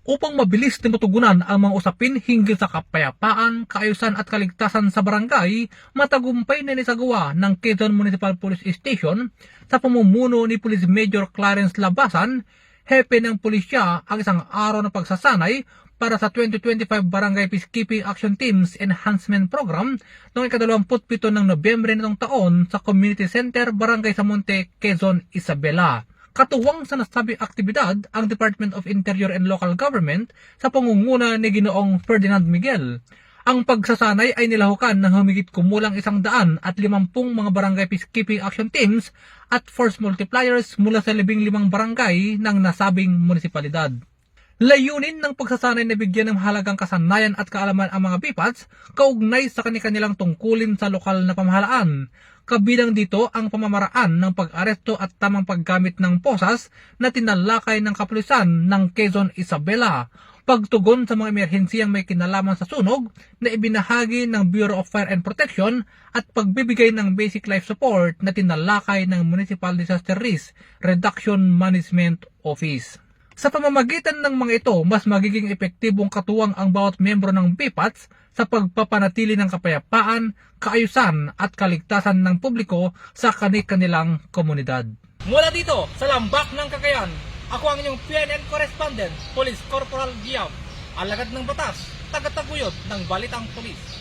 upang mabilis na matugunan ang mga usapin hinggil sa kapayapaan, kaayusan at kaligtasan sa barangay, matagumpay na nisagawa ng Quezon Municipal Police Station sa pamumuno ni Police Major Clarence Labasan, hepe ng pulisya, ang isang araw na pagsasanay para sa 2025 Barangay Peacekeeping Action Teams Enhancement Program noong ika-27 ng Nobyembre nitong taon sa Community Center, Barangay Samonte, Quezon, Isabela. Katuwang sa nasabing aktibidad ang Department of Interior and Local Government sa pangunguna ni Ginoong Ferdinand Miguel. Ang pagsasanay ay nilahukan ng humigit kumulang 150 mga barangay peacekeeping action teams at force multipliers mula sa 15 barangay ng nasabing munisipalidad. Layunin ng pagsasanay na bigyan ng mahalagang kasanayan at kaalaman ang mga BIPATs kaugnay sa kanilang tungkulin sa lokal na pamahalaan. Kabilang dito ang pamamaraan ng pag-aresto at tamang paggamit ng posas na tinalakay ng kapulisan ng Quezon, Isabela, pagtugon sa mga emerhensiyang may kinalaman sa sunog na ibinahagi ng Bureau of Fire and Protection at pagbibigay ng basic life support na tinalakay ng Municipal Disaster Risk Reduction Management Office. Sa pamamagitan ng mga ito, mas magiging epektibong katuwang ang bawat membro ng BIPATs sa pagpapanatili ng kapayapaan, kaayusan at kaligtasan ng publiko sa kanilang komunidad. Mula dito sa Lambak ng Cagayan, ako ang inyong PNN correspondent, Police Corporal Giam, alagad ng batas, tagataguyod ng Balitang Pulis.